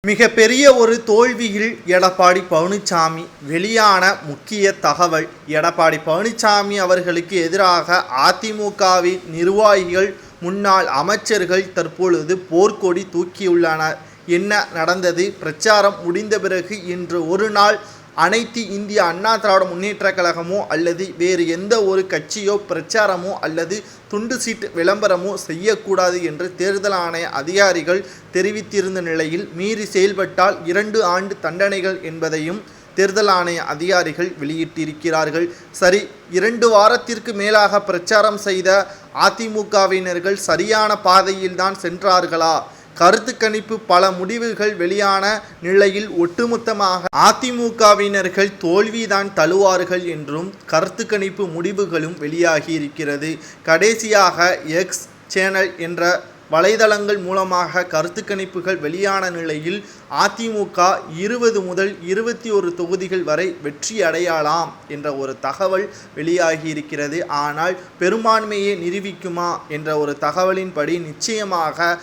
மிகப்பெரிய ஒரு தோல்வியில் எடப்பாடி பழனிசாமி. வெளியான முக்கிய தகவல்: எடப்பாடி பழனிசாமி அவர்களுக்கு எதிராக அதிமுகவின் நிர்வாகிகள், முன்னாள் அமைச்சர்கள் தற்பொழுது போர்க்கொடி தூக்கியுள்ளனர். என்ன நடந்தது? பிரச்சாரம் முடிந்த பிறகு இன்று ஒரு நாள் அனைத்து இந்திய அண்ணா திராவிட முன்னேற்ற கழகமோ அல்லது வேறு எந்த ஒரு கட்சியோ பிரச்சாரமோ அல்லது துண்டு சீட்டு விளம்பரமோ செய்யக்கூடாது என்று தேர்தல் ஆணைய அதிகாரிகள் தெரிவித்திருந்த நிலையில், மீறி செயல்பட்டால் 2 ஆண்டு தண்டனைகள் என்பதையும் தேர்தல் ஆணைய அதிகாரிகள் வெளியிட்டிருக்கிறார்கள். சரி, 2 வாரத்திற்கு மேலாக பிரச்சாரம் செய்த அதிமுகவினர்கள் சரியான பாதையில்தான் சென்றார்களா? கருத்து கணிப்பு பல முடிவுகள் வெளியான நிலையில் ஒட்டுமொத்தமாக அதிமுகவினர்கள் தோல்விதான் தழுவார்கள் என்றும் கருத்து கணிப்பு முடிவுகளும் வெளியாகி இருக்கிறது. கடைசியாக எக்ஸ் சேனல் என்ற வலைதளங்கள் மூலமாக கருத்து கணிப்புகள் வெளியான நிலையில் அதிமுக 20 முதல் 21 தொகுதிகள் வரை வெற்றி அடையலாம் என்ற ஒரு தகவல் வெளியாகி இருக்கிறது. ஆனால் பெரும்பான்மையை நிரூபிக்குமா என்ற ஒரு தகவலின்படி நிச்சயமாக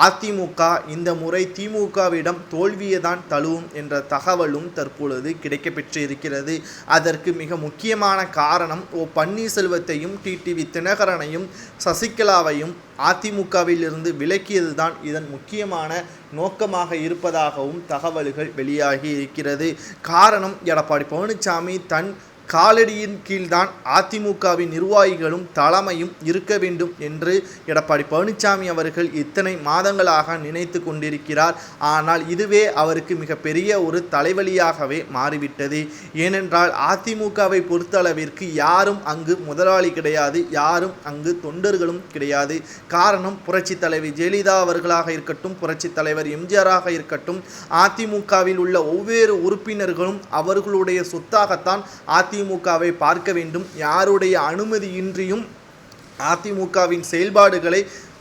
அதிமுக இந்த முறை திமுகவிடம் தோல்வியைதான் தழுவும் என்ற தகவலும் தற்பொழுது கிடைக்கப்பெற்று இருக்கிறது. அதற்கு மிக முக்கியமான காரணம், பன்னீர்செல்வத்தையும் டிடிவி தினகரனையும் சசிகலாவையும் அதிமுகவிலிருந்து விலக்கியதுதான் இதன் முக்கியமான நோக்கமாக இருப்பதாகவும் தகவல்கள் வெளியாகி இருக்கிறது. காரணம், எடப்பாடி பழனிசாமி தன் காலடியின் கீழ்தான் அதிமுகவின் நிர்வாகிகளும் தலைமையும் இருக்க வேண்டும் என்று எடப்பாடி பழனிசாமி அவர்கள் இத்தனை மாதங்களாக நினைத்து கொண்டிருக்கிறார். ஆனால் இதுவே அவருக்கு மிகப்பெரிய ஒரு தலைவலியாகவே மாறிவிட்டது. ஏனென்றால் அதிமுகவை பொறுத்தளவிற்கு யாரும் அங்கு முதலாளி கிடையாது, யாரும் அங்கு தொண்டர்களும் கிடையாது. காரணம், புரட்சி தலைவி ஜெயலலிதா அவர்களாக இருக்கட்டும், புரட்சி தலைவர் எம்ஜிஆராக இருக்கட்டும், அதிமுகவில் உள்ள ஒவ்வொரு உறுப்பினர்களும் அவர்களுடைய சொத்தாகத்தான் அதிமுகவை பார்க்க வேண்டும். யாருடைய அனுமதியின்றியும் அதிமுகவின் செயல்பாடுகளை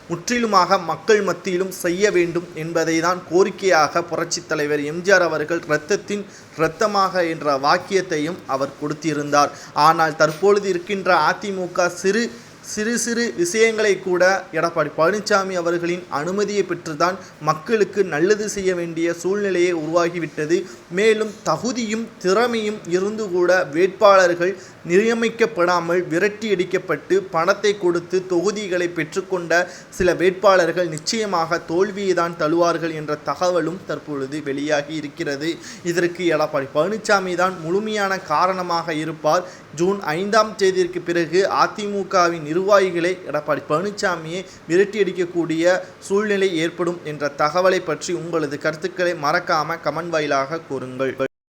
முற்றிலுமாக மக்கள் மத்தியிலும் செய்ய வேண்டும் என்பதை தான் கோரிக்கையாக புரட்சி தலைவர் எம்ஜிஆர் அவர்கள் இரத்தத்தின் இரத்தமாக என்ற வாக்கியத்தையும் அவர் கொடுத்திருந்தார். ஆனால் தற்பொழுது இருக்கின்ற அதிமுக சிறு விஷயங்களை கூட எடப்பாடி பழனிசாமி அவர்களின் அனுமதியை பெற்றுதான் மக்களுக்கு நல்லது செய்ய வேண்டிய சூழ்நிலையை உருவாகிவிட்டது. மேலும் தகுதியும் திறமையும் இருந்து கூட வேட்பாளர்கள் நியமிக்கப்படாமல் விரட்டி அடிக்கப்பட்டு பணத்தை கொடுத்து தொகுதிகளை பெற்றுக்கொண்ட சில வேட்பாளர்கள் நிச்சயமாக தோல்வியை தான் தழுவார்கள் என்ற தகவலும் தற்பொழுது வெளியாகி இருக்கிறது. இதற்கு எடப்பாடி பழனிசாமி தான் முழுமையான காரணமாக இருப்பார். ஜூன் 5ஆம் தேதிக்கு பிறகு அதிமுகவின் நிர்வாகிகளை எடப்பாடி பழனிசாமியை விரட்டியடிக்கக்கூடிய சூழ்நிலை ஏற்படும் என்ற தகவலை பற்றி உங்களது கருத்துக்களை மறக்காம கமெண்ட் வாயிலாக கூறுங்கள்.